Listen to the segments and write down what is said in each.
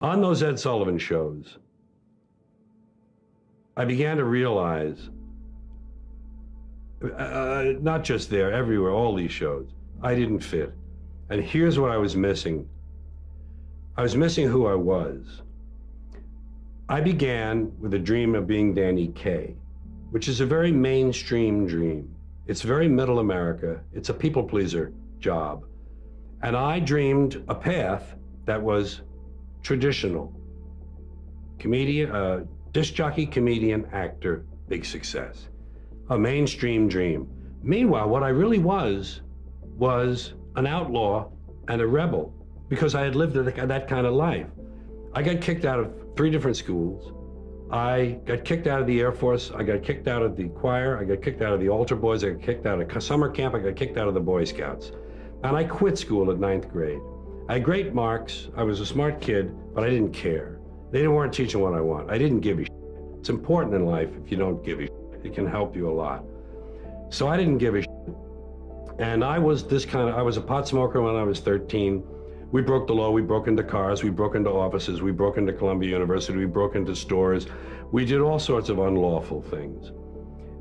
On those Ed Sullivan shows, I began to realize, not just there, everywhere, all these shows, I didn't fit. And here's what I was missing. I was missing who I was. I began with a dream of being Danny Kaye, which is a very mainstream dream. It's very middle America. It's a people pleaser job. And I dreamed a path that was traditional. Comedian, disc jockey, comedian, actor, big success. A mainstream dream. Meanwhile, what I really was an outlaw and a rebel because I had lived that kind of life. I got kicked out of 3 different schools. I got kicked out of the Air Force. I got kicked out of the choir. I got kicked out of the altar boys. I got kicked out of summer camp. I got kicked out of the Boy Scouts. And I quit school at 9th grade. I had great marks. I was a smart kid, but I didn't care. They weren't teaching what I want. I didn't give a shit. It's important in life if you don't give a shit. It can help you a lot. So I didn't give a shit. And I was I was a pot smoker when I was 13. We broke the law, we broke into cars, we broke into offices, we broke into Columbia University, we broke into stores. We did all sorts of unlawful things.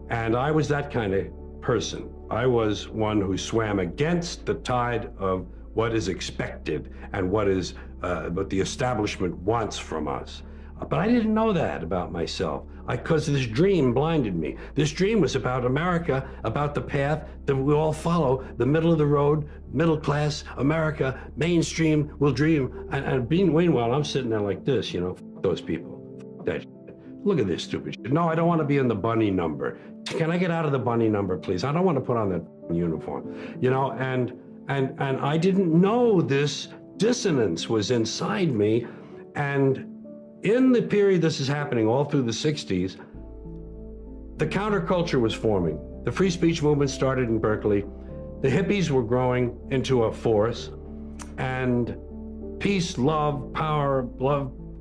And I was that kind of person. I was one who swam against the tide of what is expected and what the establishment wants from us. But I didn't know that about myself because this dream blinded me. This dream was about America, about the path that we all follow, the middle of the road, middle class America, mainstream will dream. And meanwhile, I'm sitting there like this, those people, that shit. Look at this stupid shit. No, I don't want to be in the bunny number. Can I get out of the bunny number, please? I don't want to put on that uniform, and I didn't know this dissonance was inside me. And in the period this is happening, all through the 60s, the counterculture was forming. The free speech movement started in Berkeley. The hippies were growing into a force. And peace, love, power,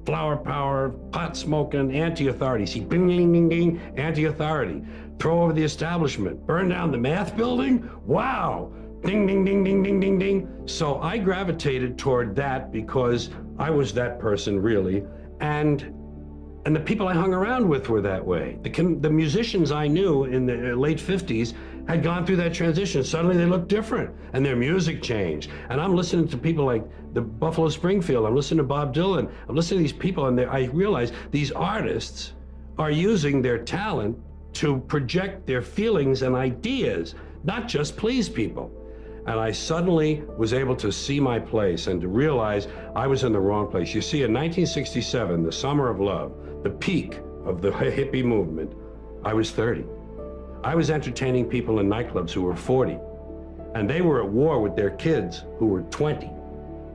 flower power, pot smoking, anti-authority. See, bing, bing, bing, bing, anti-authority. Throw over the establishment. Burn down the math building? Wow. Ding, ding, ding, ding, ding, ding, ding. So I gravitated toward that because I was that person, really. And the people I hung around with were that way. The musicians I knew in the late 50s had gone through that transition. Suddenly they looked different and their music changed. And I'm listening to people like the Buffalo Springfield, I'm listening to Bob Dylan, I'm listening to these people, and I realize these artists are using their talent to project their feelings and ideas, not just please people. And I suddenly was able to see my place and to realize I was in the wrong place. You see, in 1967, the summer of love, the peak of the hippie movement, I was 30. I was entertaining people in nightclubs who were 40, and they were at war with their kids who were 20.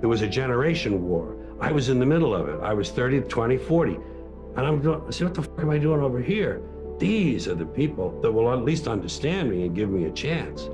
There was a generation war. I was in the middle of it. I was 30, 20, 40. And I said, what the fuck am I doing over here? These are the people that will at least understand me and give me a chance.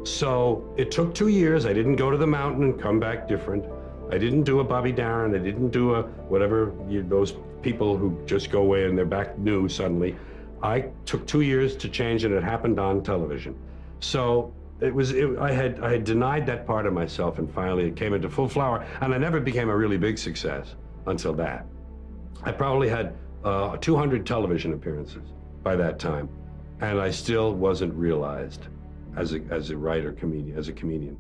So it took 2 years. I didn't go to the mountain and come back different. I didn't do a Bobby Darin. I didn't do a whatever, those people who just go away and they're back new suddenly. I took 2 years to change, and it happened on television. So I had denied that part of myself, and finally it came into full flower, and I never became a really big success until that. I probably had 200 television appearances by that time, and I still wasn't realized as a writer, comedian, as a comedian.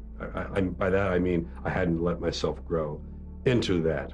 By that I mean I hadn't let myself grow into that.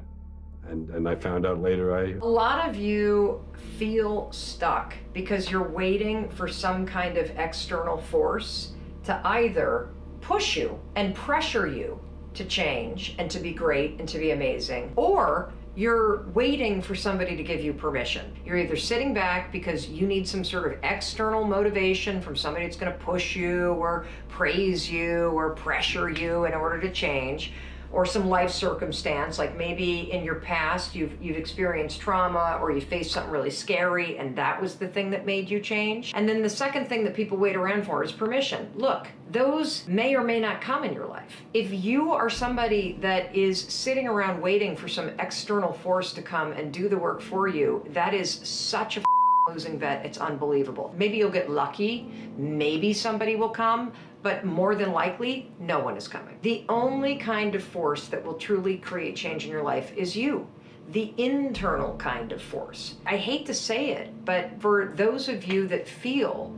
And I found out later A lot of you feel stuck because you're waiting for some kind of external force to either push you and pressure you to change and to be great and to be amazing, or you're waiting for somebody to give you permission. You're either sitting back because you need some sort of external motivation from somebody that's gonna push you or praise you or pressure you in order to change, or some life circumstance, like maybe in your past you've experienced trauma or you faced something really scary and that was the thing that made you change. And then the second thing that people wait around for is permission. Look, those may or may not come in your life. If you are somebody that is sitting around waiting for some external force to come and do the work for you, that is such a losing bet, it's unbelievable. Maybe you'll get lucky, maybe somebody will come, but more than likely, no one is coming. The only kind of force that will truly create change in your life is you. the internal kind of force. I hate to say it, but for those of you that feel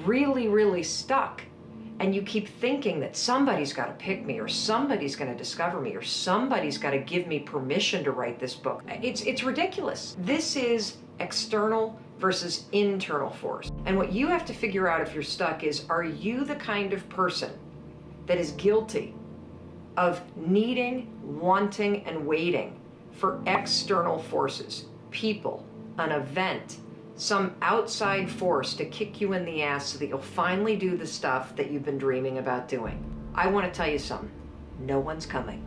really, really stuck, and you keep thinking that somebody's got to pick me, or somebody's going to discover me, or somebody's got to give me permission to write this book, it's ridiculous. This is external versus internal force. And what you have to figure out if you're stuck is, are you the kind of person that is guilty of needing, wanting, and waiting for external forces, people, an event, some outside force to kick you in the ass so that you'll finally do the stuff that you've been dreaming about doing? I want to tell you something. No one's coming.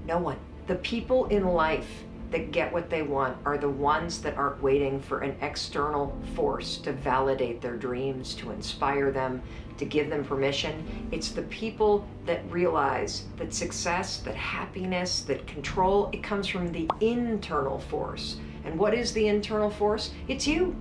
No one. The people in life that get what they want are the ones that aren't waiting for an external force to validate their dreams, to inspire them, to give them permission. It's the people that realize that success, that happiness, that control, it comes from the internal force. And what is the internal force? It's you.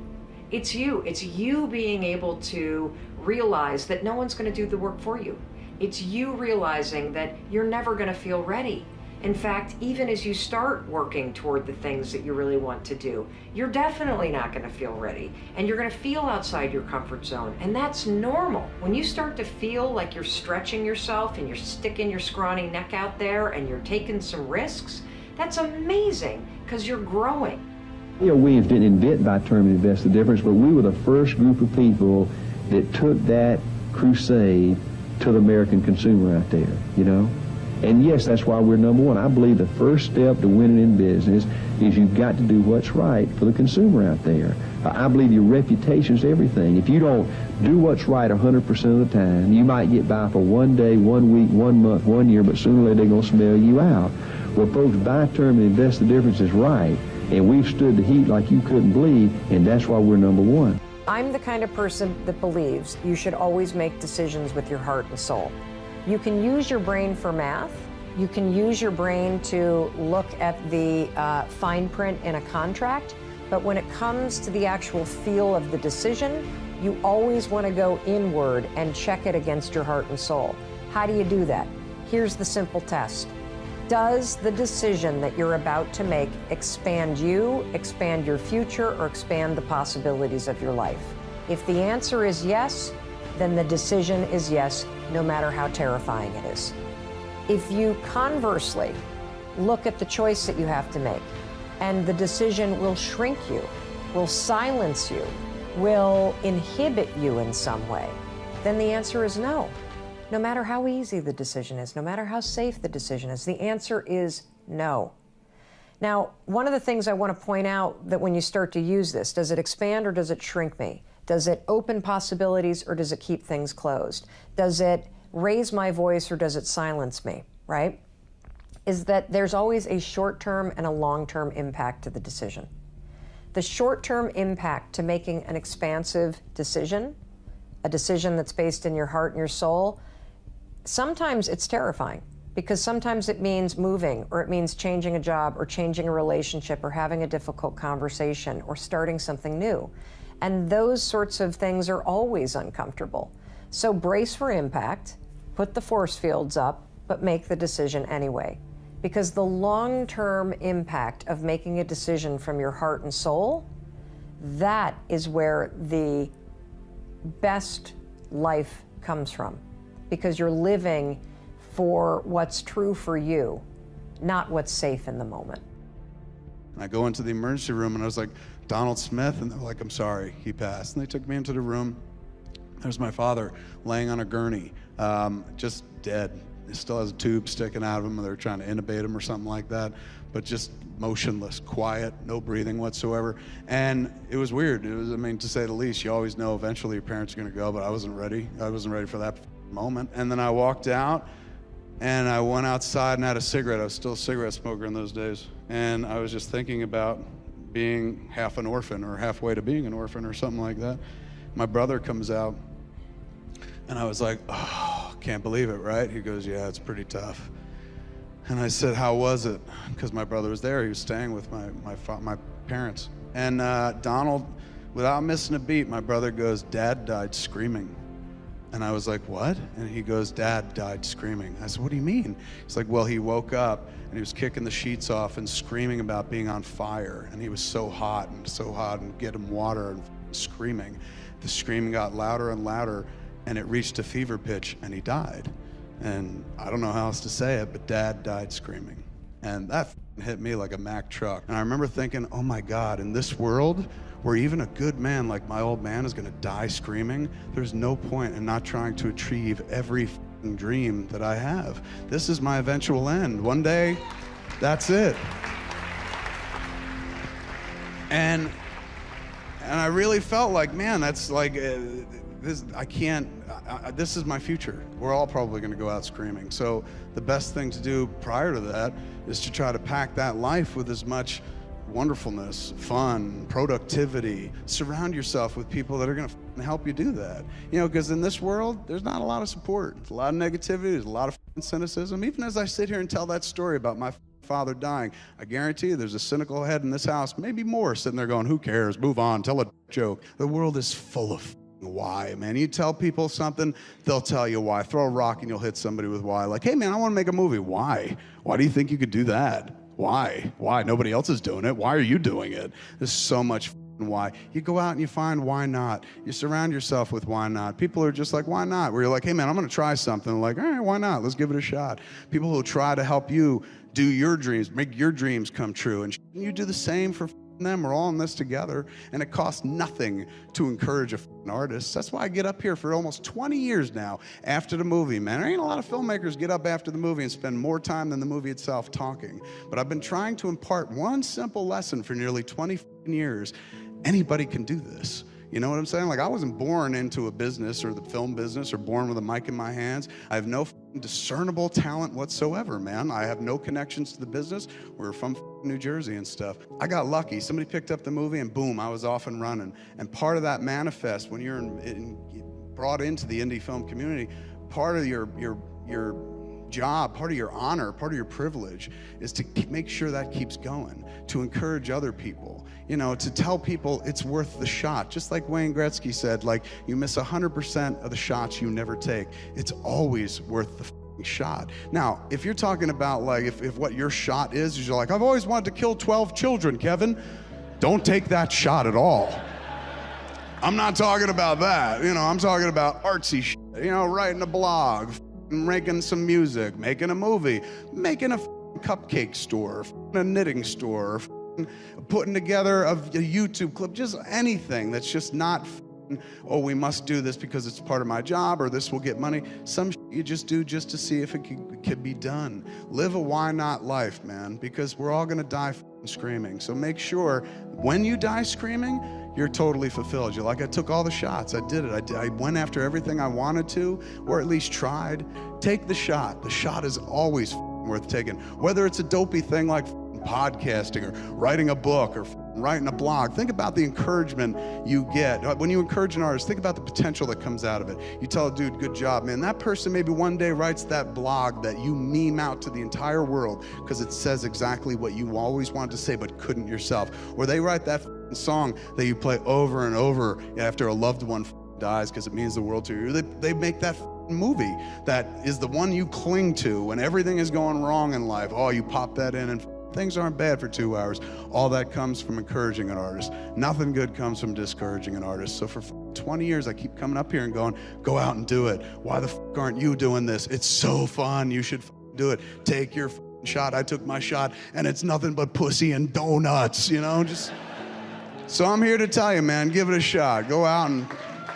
It's you. It's you being able to realize that no one's going to do the work for you. It's you realizing that you're never going to feel ready. In fact, even as you start working toward the things that you really want to do, you're definitely not going to feel ready. And you're going to feel outside your comfort zone. And that's normal. When you start to feel like you're stretching yourself and you're sticking your scrawny neck out there and you're taking some risks, that's amazing, because you're growing. You know, we didn't invent by term invest the difference, but we were the first group of people that took that crusade to the American consumer out there, you know? And yes, that's why we're number one. I believe the first step to winning in business is you've got to do what's right for the consumer out there. I believe your reputation's everything. If you don't do what's right 100% of the time, you might get by for one day, 1 week, 1 month, 1 year, but sooner or later they're going to smell you out. Well, folks, buy term and invest the difference is right. And we've stood the heat like you couldn't believe, and that's why we're number one. I'm the kind of person that believes you should always make decisions with your heart and soul. You can use your brain for math. You can use your brain to look at the fine print in a contract. But when it comes to the actual feel of the decision, you always want to go inward and check it against your heart and soul. How do you do that? Here's the simple test. Does the decision that you're about to make expand you, expand your future, or expand the possibilities of your life? If the answer is yes, then the decision is yes, no matter how terrifying it is. If you conversely look at the choice that you have to make, and the decision will shrink you, will silence you, will inhibit you in some way, then the answer is no. No matter how easy the decision is, no matter how safe the decision is, the answer is no. Now, one of the things I want to point out that when you start to use this, does it expand or does it shrink me? Does it open possibilities or does it keep things closed? Does it raise my voice or does it silence me, right? Is that there's always a short-term and a long-term impact to the decision. The short-term impact to making an expansive decision, a decision that's based in your heart and your soul, sometimes it's terrifying because sometimes it means moving, or it means changing a job, or changing a relationship, or having a difficult conversation, or starting something new. And those sorts of things are always uncomfortable. So brace for impact, put the force fields up, but make the decision anyway. Because the long-term impact of making a decision from your heart and soul, that is where the best life comes from. Because you're living for what's true for you, not what's safe in the moment. I go into the emergency room and I was like, Donald Smith, and they're like, I'm sorry, he passed. And they took me into the room. There's my father laying on a gurney, just dead. He still has a tube sticking out of him, and they're trying to intubate him or something like that, but just motionless, quiet, no breathing whatsoever. And it was weird. It was, I mean, to say the least. You always know eventually your parents are gonna go, but I wasn't ready. I wasn't ready for that moment. And then I walked out, and I went outside and had a cigarette. I was still a cigarette smoker in those days. And I was just thinking about being half an orphan, or halfway to being an orphan, or something like that. My brother comes out, and I was like, oh, can't believe it, right? He goes, yeah, it's pretty tough. And I said, how was it? Because my brother was there. He was staying with my parents. And Donald, without missing a beat, my brother goes, Dad died screaming. And I was like, what? And he goes, Dad died screaming. I said, what do you mean? He's like, well, he woke up and he was kicking the sheets off and screaming about being on fire. And he was so hot and get him water and screaming. The screaming got louder and louder and it reached a fever pitch and he died. And I don't know how else to say it, but Dad died screaming. And that hit me like a Mack truck. And I remember thinking, oh my God, in this world, where even a good man like my old man is gonna die screaming, there's no point in not trying to achieve every dream that I have. This is my eventual end. One day, that's it. And I really felt like, man, that's like, this is my future. We're all probably gonna go out screaming. So the best thing to do prior to that is to try to pack that life with as much wonderfulness, fun, productivity. Surround yourself with people that are gonna help you do that. You know, because in this world, there's not a lot of support. There's a lot of negativity, there's a lot of cynicism. Even as I sit here and tell that story about my father dying, I guarantee you there's a cynical head in this house, maybe more, sitting there going, who cares, move on, tell a joke. The world is full of why, man. You tell people something, they'll tell you why. Throw a rock and you'll hit somebody with why. Like, hey man, I wanna make a movie. Why? Why do you think you could do that? Why? Why? Nobody else is doing it. Why are you doing it? There's so much why. You go out and you find why not. You surround yourself with why not. People are just like, why not? Where you're like, hey man, I'm gonna try something. Like, all right, why not? Let's give it a shot. People who try to help you do your dreams, make your dreams come true. And you do the same for them. We're all in this together. And it costs nothing to encourage an artist. That's why I get up here for almost 20 years now after the movie, man. There ain't a lot of filmmakers get up after the movie and spend more time than the movie itself talking. But I've been trying to impart one simple lesson for nearly 20 years. Anybody can do this. You know what I'm saying? Like, I wasn't born into a business or the film business or born with a mic in my hands. I have no discernible talent whatsoever, man. I have no connections to the business. We're from New Jersey and stuff. I got lucky. Somebody picked up the movie and boom, I was off and running. And part of that manifest, when you're brought into the indie film community, part of your job, part of your honor, part of your privilege is to make sure that keeps going, to encourage other people, you know, to tell people it's worth the shot. Just like Wayne Gretzky said, like, you miss 100% of the shots you never take. It's always worth the shot. Now, if you're talking about like, if what your shot is you're like, I've always wanted to kill 12 children, Kevin, don't take that shot at all. I'm not talking about that. You know, I'm talking about artsy shit, you know, writing a blog, making some music, making a movie, making a cupcake store, a knitting store, putting together a YouTube clip, just anything that's just not, oh, we must do this because it's part of my job or this will get money. Some you just do just to see if it can be done. Live a why not life, man, because we're all gonna die screaming. So make sure when you die screaming, you're totally fulfilled. You're like, I took all the shots. I did it. I went after everything I wanted to, or at least tried. Take the shot. The shot is always worth taking. Whether it's a dopey thing like podcasting or writing a book or writing a blog, think about the encouragement you get. When you encourage an artist, think about the potential that comes out of it. You tell a dude, good job, man. That person maybe one day writes that blog that you meme out to the entire world because it says exactly what you always wanted to say but couldn't yourself. Or they write that song that you play over and over after a loved one dies because it means the world to you. They make that movie that is the one you cling to when everything is going wrong in life. Oh, you pop that in and things aren't bad for 2 hours. All that comes from encouraging an artist. Nothing good comes from discouraging an artist. So for 20 years, I keep coming up here and going, go out and do it. Why the aren't you doing this? It's so fun. You should do it. Take your shot. I took my shot and it's nothing but pussy and donuts, you know, just. So I'm here to tell you, man, give it a shot. Go out and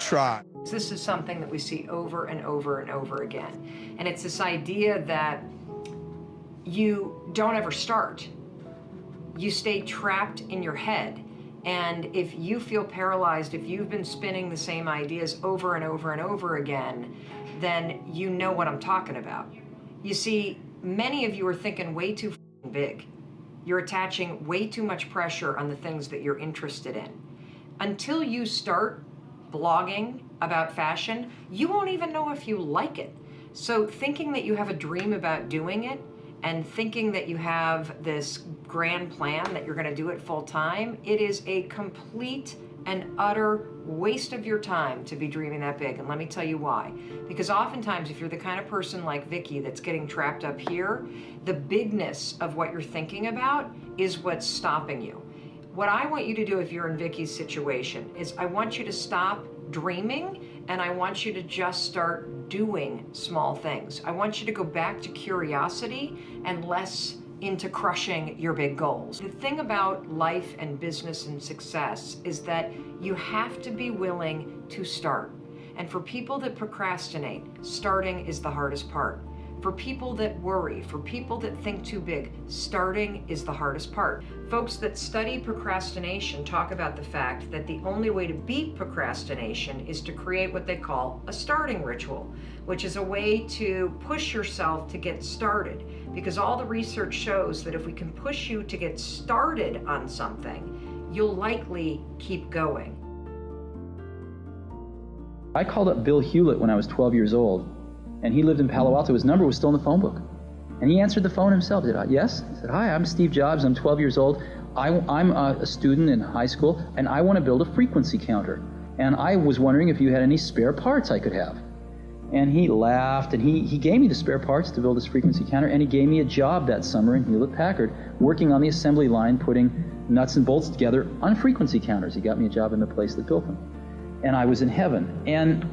try. This is something that we see over and over and over again. And it's this idea that you don't ever start. You stay trapped in your head. And if you feel paralyzed, if you've been spinning the same ideas over and over and over again, then you know what I'm talking about. You see, many of you are thinking way too big. You're attaching way too much pressure on the things that you're interested in. Until you start blogging about fashion, you won't even know if you like it. So thinking that you have a dream about doing it and thinking that you have this grand plan that you're gonna do it full time, it is a complete an utter waste of your time to be dreaming that big. And let me tell you why. Because oftentimes, if you're the kind of person like Vicky that's getting trapped up here, the bigness of what you're thinking about is what's stopping you. What I want you to do if you're in Vicky's situation is I want you to stop dreaming and I want you to just start doing small things. I want you to go back to curiosity and less into crushing your big goals. The thing about life and business and success is that you have to be willing to start. And for people that procrastinate, starting is the hardest part. For people that worry, for people that think too big, starting is the hardest part. Folks that study procrastination talk about the fact that the only way to beat procrastination is to create what they call a starting ritual, which is a way to push yourself to get started. Because all the research shows that if we can push you to get started on something, you'll likely keep going. I called up Bill Hewlett when I was 12 years old, and he lived in Palo Alto. His number was still in the phone book. And he answered the phone himself. He said, yes? He said, hi, I'm Steve Jobs. I'm 12 years old. I'm a student in high school, and I want to build a frequency counter. And I was wondering if you had any spare parts I could have. And he laughed, and he gave me the spare parts to build this frequency counter, and he gave me a job that summer in Hewlett-Packard, working on the assembly line, putting nuts and bolts together on frequency counters. He got me a job in the place that built them. And I was in heaven. And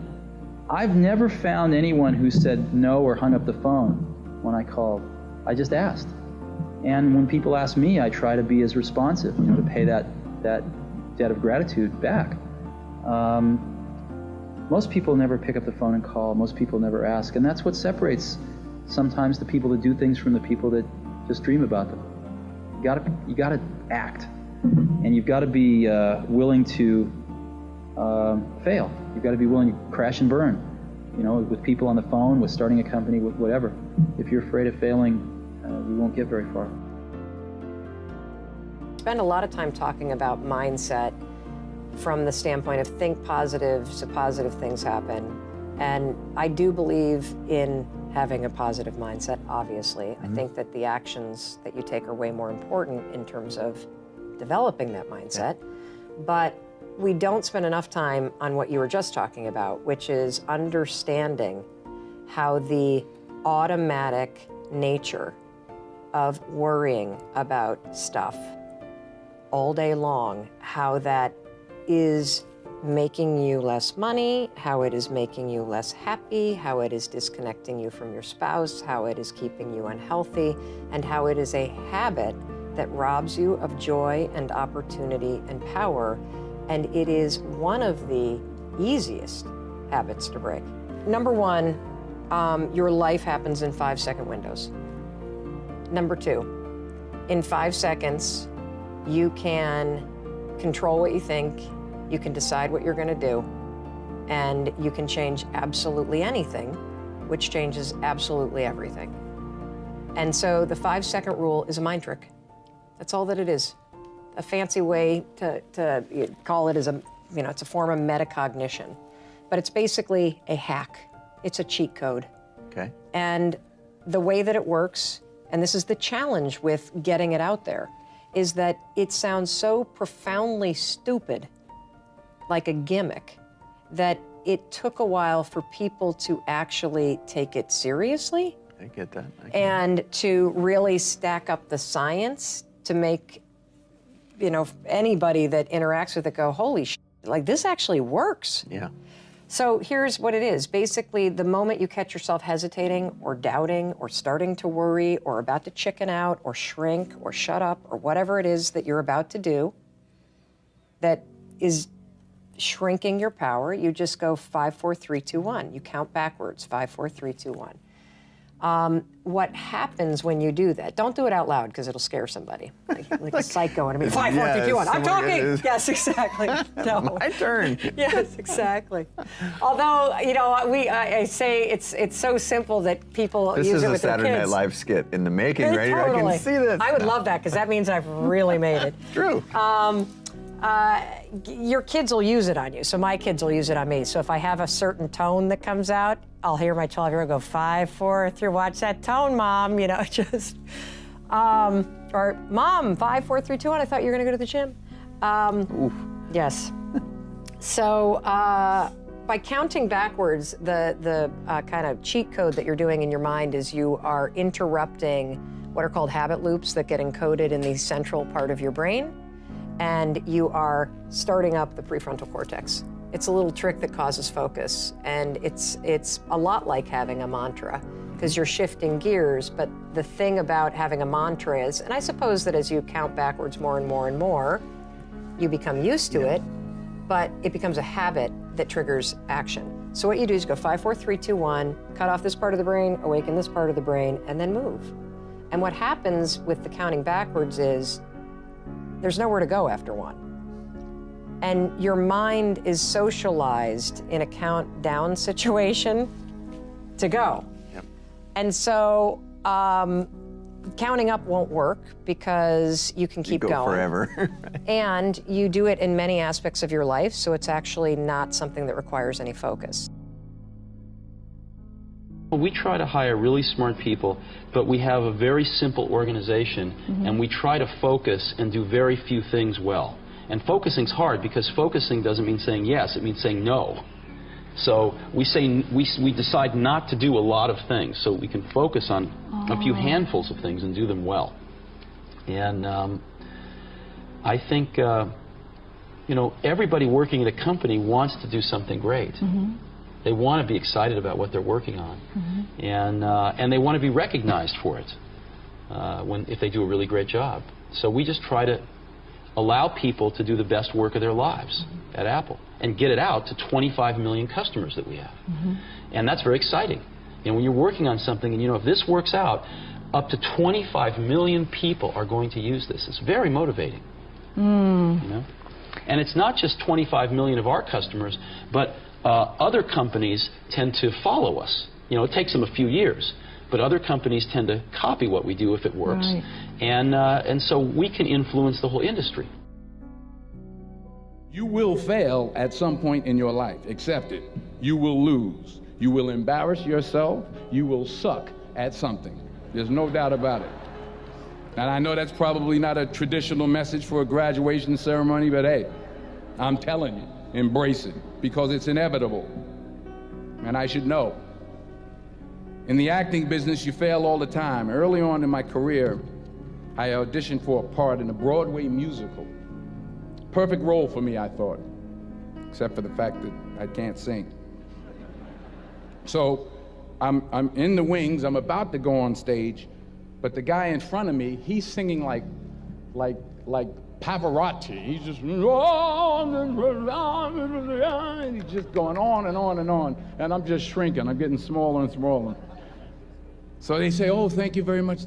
I've never found anyone who said no or hung up the phone when I called. I just asked. And when people ask me, I try to be as responsive, to pay that debt of gratitude back. Most people never pick up the phone and call. Most people never ask. And that's what separates sometimes the people that do things from the people that just dream about them. You gotta act. And you've got to be willing to fail. You've got to be willing to crash and burn, with people on the phone, with starting a company, with whatever. If you're afraid of failing, you won't get very far. Spend a lot of time talking about mindset from the standpoint of think positive so positive things happen. And I do believe in having a positive mindset, obviously. Mm-hmm. I think that the actions that you take are way more important in terms of developing that mindset. Yeah. But we don't spend enough time on what you were just talking about, which is understanding how the automatic nature of worrying about stuff all day long, how that is making you less money, how it is making you less happy, how it is disconnecting you from your spouse, how it is keeping you unhealthy, and how it is a habit that robs you of joy and opportunity and power. And it is one of the easiest habits to break. Number one, your life happens in 5-second windows. Number two, in 5 seconds, you can control what you think, you can decide what you're gonna do, and you can change absolutely anything, which changes absolutely everything. And so the 5-second rule is a mind trick. That's all that it is. A fancy way to call it is it's a form of metacognition, but it's basically a hack. It's a cheat code. Okay. And the way that it works, and this is the challenge with getting it out there, is that it sounds so profoundly stupid, like a gimmick, that it took a while for people to actually take it seriously. I get that. And to really stack up the science to make anybody that interacts with it go, holy shit, like this actually works. Yeah. So here's what it is. Basically, the moment you catch yourself hesitating or doubting or starting to worry or about to chicken out or shrink or shut up or whatever it is that you're about to do that is shrinking your power, you just go 5, 4, 3, 2, 1. You count backwards, 5, 4, 3, 2, 1. What happens when you do that? Don't do it out loud because it'll scare somebody, like a psycho. And I mean, 5, 4, 3, 2, 1. I'm talking. Yes, exactly. No. My turn. Yes, exactly. Although I say it's so simple that people use it with their kids. This is a Saturday Night Live skit in the making, right? Totally. I can see this. I would love that because that means I've really made it. True. Your kids will use it on you. So my kids will use it on me. So if I have a certain tone that comes out, I'll hear my 12-year-old go 5, 4, 3. Watch that tone, Mom. Just or Mom, 5, 4, 3, 2, 1. I thought you were gonna go to the gym. Yes. So by counting backwards, the kind of cheat code that you're doing in your mind is you are interrupting what are called habit loops that get encoded in the central part of your brain, and you are starting up the prefrontal cortex. It's a little trick that causes focus, and it's a lot like having a mantra, because you're shifting gears. But the thing about having a mantra is, and I suppose that as you count backwards more and more and more, you become used to it, but it becomes a habit that triggers action. So what you do is go 5, 4, 3, 2, 1, cut off this part of the brain, awaken this part of the brain, and then move. And what happens with the counting backwards is there's nowhere to go after 1. And your mind is socialized in a countdown situation to go. Yep. And so counting up won't work because you can keep go going forever. and you do it in many aspects of your life, so it's actually not something that requires any focus. We try to hire really smart people, but we have a very simple organization, and we try to focus and do very few things well. And focusing's hard because focusing doesn't mean saying yes, it means saying no. So we decide not to do a lot of things so we can focus on a few handfuls of things and do them well. And I think you know, everybody working at a company wants to do something great. They want to be excited about what they're working on, and they want to be recognized for it if they do a really great job. So we just try to allow people to do the best work of their lives at Apple and get it out to 25 million customers that we have. And that's very exciting. And when you're working on something and you know if this works out, up to 25 million people are going to use this. It's very motivating. You know? And it's not just 25 million of our customers, but other companies tend to follow us. You know, it takes them a few years, but other companies tend to copy what we do if it works. Right. And so we can influence the whole industry. You will fail at some point in your life. Accept it. You will lose. You will embarrass yourself. You will suck at something. There's no doubt about it. And I know that's probably not a traditional message for a graduation ceremony, but hey, I'm telling you, embrace it, because it's inevitable. And I should know. In the acting business, you fail all the time. Early on in my career, I auditioned for a part in a Broadway musical. Perfect role for me, I thought, except for the fact that I can't sing. So I'm in the wings, I'm about to go on stage, but the guy in front of me, he's singing like Pavarotti. He's just, and he's just going on and on and on, and I'm just shrinking, I'm getting smaller and smaller. So they say, oh, thank you very much,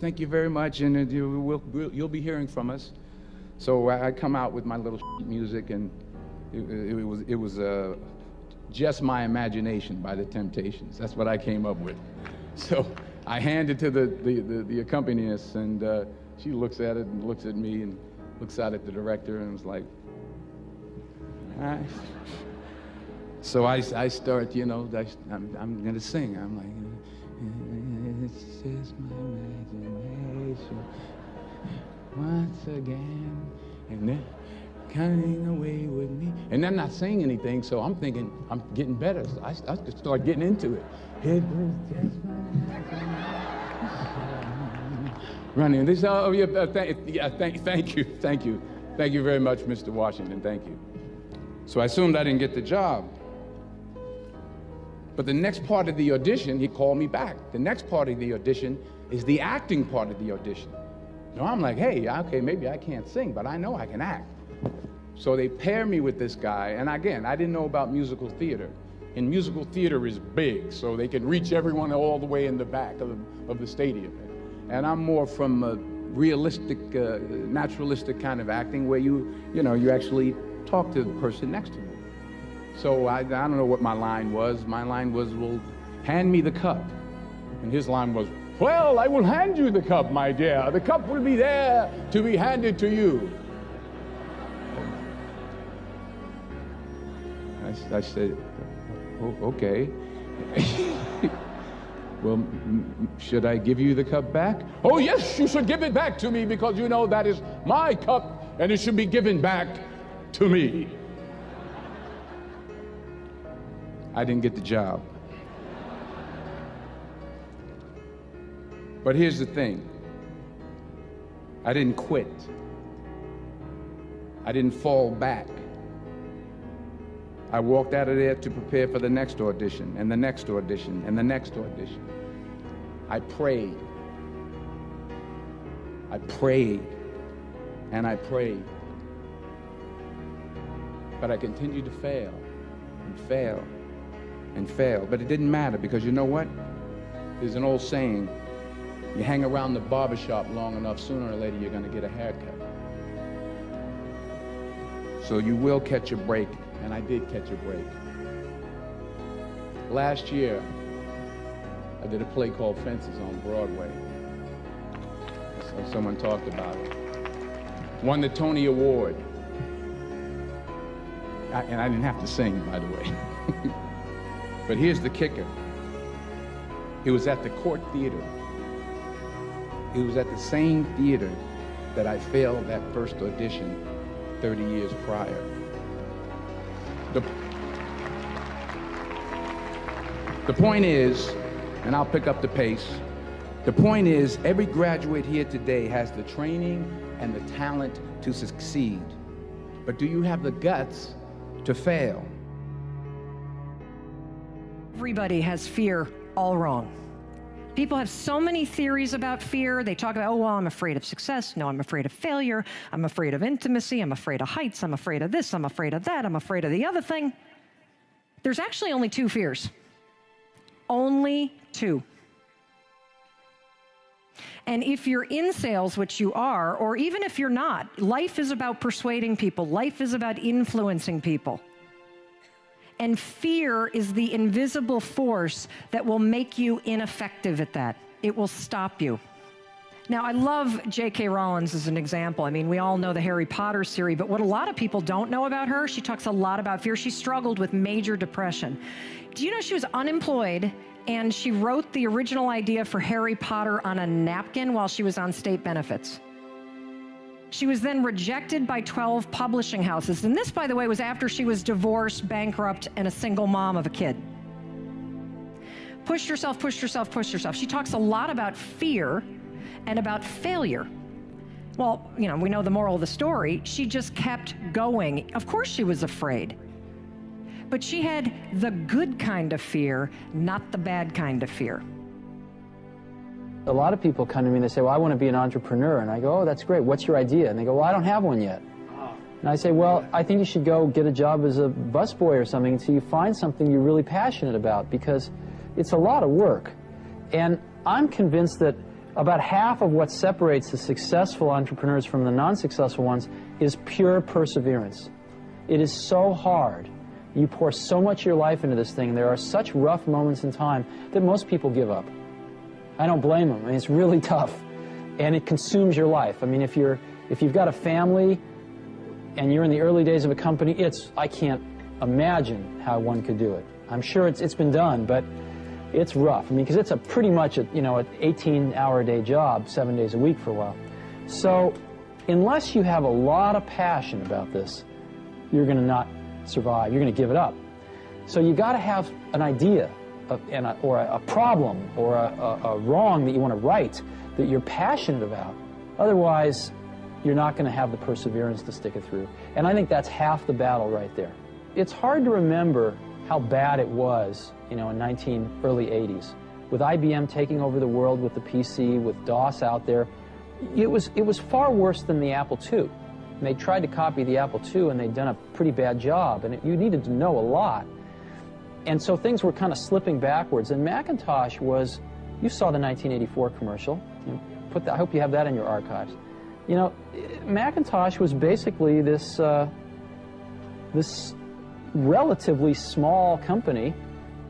and you'll be hearing from us. So I come out with my little music, and it was Just My Imagination by the Temptations. That's what I came up with. So I hand it to the accompanist, and she looks at it and looks at me and looks out at the director and was like, all right. So I start, you know, I'm gonna sing. I'm like, it's just my imagination once again, and they're coming away with me. And I'm not saying anything, so I'm thinking I'm getting better. So I start getting into it. It was just my imagination. Running. They say, oh yeah, thank you very much, Mr. Washington. Thank you. So I assumed I didn't get the job. But the next part of the audition, he called me back. The next part of the audition is the acting part of the audition. So I'm like, hey, okay, maybe I can't sing, but I know I can act. So they pair me with this guy, and again, I didn't know about musical theater. And musical theater is big, so they can reach everyone all the way in the back of the stadium. And I'm more from a realistic, naturalistic kind of acting where you actually talk to the person next to you. So I don't know what my line was. My line was, well, hand me the cup. And his line was, well, I will hand you the cup, my dear. The cup will be there to be handed to you. I said, oh, okay. Well, should I give you the cup back? Oh, yes, you should give it back to me, because you know that is my cup and it should be given back to me. I didn't get the job. But here's the thing. I didn't quit. I didn't fall back. I walked out of there to prepare for the next audition, and the next audition, and the next audition. I prayed. I prayed, and I prayed. But I continued to fail, and fail, and fail. But it didn't matter, because you know what? There's an old saying, you hang around the barbershop long enough, sooner or later you're gonna get a haircut. So you will catch a break, and I did catch a break. Last year, I did a play called Fences on Broadway. Someone talked about it. Won the Tony Award. And I didn't have to sing, by the way. But here's the kicker. It was at the Court Theater. It was at the same theater that I failed that first audition 30 years prior. The point is, and I'll pick up the pace, the point is, every graduate here today has the training and the talent to succeed. But do you have the guts to fail? Everybody has fear all wrong. People have so many theories about fear. They talk about, oh, well, I'm afraid of success. No, I'm afraid of failure. I'm afraid of intimacy. I'm afraid of heights. I'm afraid of this. I'm afraid of that. I'm afraid of the other thing. There's actually only two fears. Only two. And if you're in sales, which you are, or even if you're not, life is about persuading people. Life is about influencing people. And fear is the invisible force that will make you ineffective at that. It will stop you. Now, I love J.K. Rowling as an example. I mean, we all know the Harry Potter series, but what a lot of people don't know about her, she talks a lot about fear. She struggled with major depression. Do you know she was unemployed, and she wrote the original idea for Harry Potter on a napkin while she was on state benefits? She was then rejected by 12 publishing houses. And this, by the way, was after she was divorced, bankrupt, and a single mom of a kid. Pushed herself, pushed herself, pushed herself. She talks a lot about fear and about failure. Well, you know, we know the moral of the story. She just kept going. Of course she was afraid. But she had the good kind of fear, not the bad kind of fear. A lot of people come to me and they say, well, I want to be an entrepreneur. And I go, oh, that's great. What's your idea? And they go, well, I don't have one yet. And I say, well, I think you should go get a job as a busboy or something until you find something you're really passionate about, because it's a lot of work. And I'm convinced that about half of what separates the successful entrepreneurs from the non-successful ones is pure perseverance. It is so hard. You pour so much of your life into this thing. There are such rough moments in time that most people give up. I don't blame them. I mean, it's really tough, and it consumes your life. I mean, if you've got a family and you're in the early days of a company, I can't imagine how one could do it. I'm sure it's been done, but it's rough. I mean, because it's pretty much an 18-hour-a-day job, 7 days a week for a while. So unless you have a lot of passion about this, you're going to not survive. You're going to give it up. So you got to have an idea. Or a problem or a wrong that you want to right that you're passionate about. Otherwise, you're not going to have the perseverance to stick it through. And I think that's half the battle right there. It's hard to remember how bad it was, in early 80s, with IBM taking over the world with the PC, with DOS out there. It was far worse than the Apple II. And they tried to copy the Apple II, and they'd done a pretty bad job. And you needed to know a lot. And so things were kind of slipping backwards. And Macintosh was, you saw the 1984 commercial. I hope you have that in your archives. Macintosh was basically this relatively small company,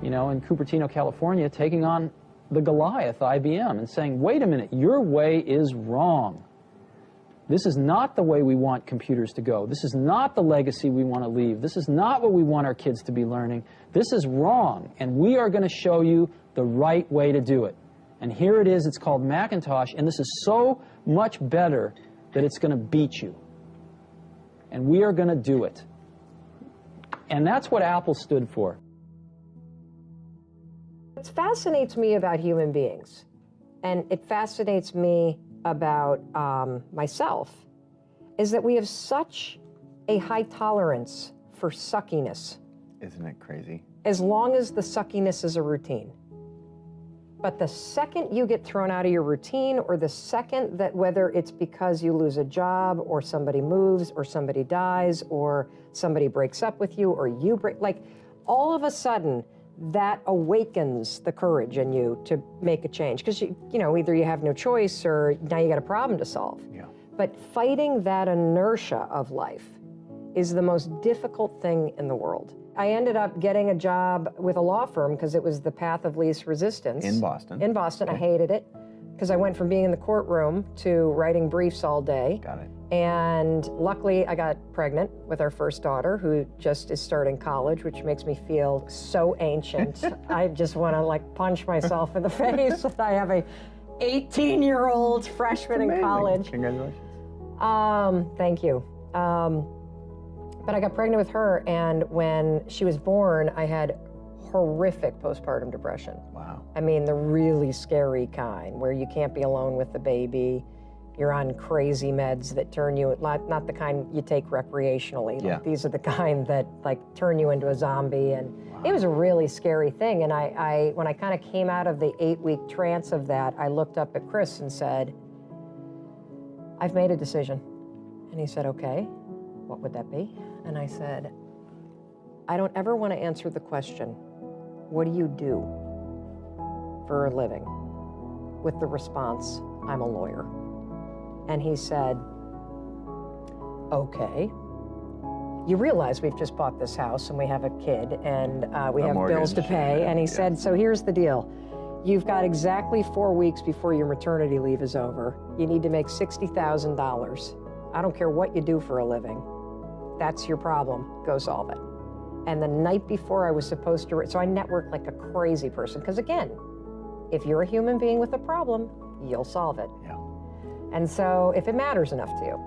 in Cupertino, California, taking on the Goliath, IBM, and saying, wait a minute, your way is wrong. This is not the way we want computers to go. This is not the legacy we want to leave. This is not what we want our kids to be learning. This is wrong, and we are going to show you the right way to do it. And here it is. It's called Macintosh, and this is so much better that it's going to beat you. And we are going to do it. And that's what Apple stood for. What fascinates me about human beings, and it fascinates me about myself, is that we have such a high tolerance for suckiness. Isn't it crazy? As long as the suckiness is a routine. But the second you get thrown out of your routine, or the second that, whether it's because you lose a job or somebody moves or somebody dies or somebody breaks up with you or you break, like all of a sudden that awakens the courage in you to make a change. Because you know, either you have no choice or now you got a problem to solve. Yeah. But fighting that inertia of life is the most difficult thing in the world. I ended up getting a job with a law firm because it was the path of least resistance. In Boston. In Boston. Okay. I hated it because I went from being in the courtroom to writing briefs all day. Got it. And luckily I got pregnant with our first daughter, who just is starting college, which makes me feel so ancient. I just want to like punch myself in the face that I have a 18-year-old freshman in college. Congratulations. Thank you. But I got pregnant with her, and when she was born, I had horrific postpartum depression. Wow. I mean, the really scary kind, where you can't be alone with the baby. You're on crazy meds that turn you, not the kind you take recreationally. Yeah. Like, these are the kind that like turn you into a zombie. And it was a really scary thing. And I when I kind of came out of the 8-week trance of that, I looked up at Chris and said, I've made a decision. And he said, okay, what would that be? And I said, I don't ever want to answer the question, what do you do for a living? With the response, I'm a lawyer. And he said, okay. You realize we've just bought this house and we have a kid and we have bills to pay. And he said, so here's the deal. You've got exactly 4 weeks before your maternity leave is over. You need to make $60,000. I don't care what you do for a living. That's your problem. Go solve it. And the night before I was supposed to, so I networked like a crazy person. Because again, if you're a human being with a problem, you'll solve it. Yeah. And so if it matters enough to you,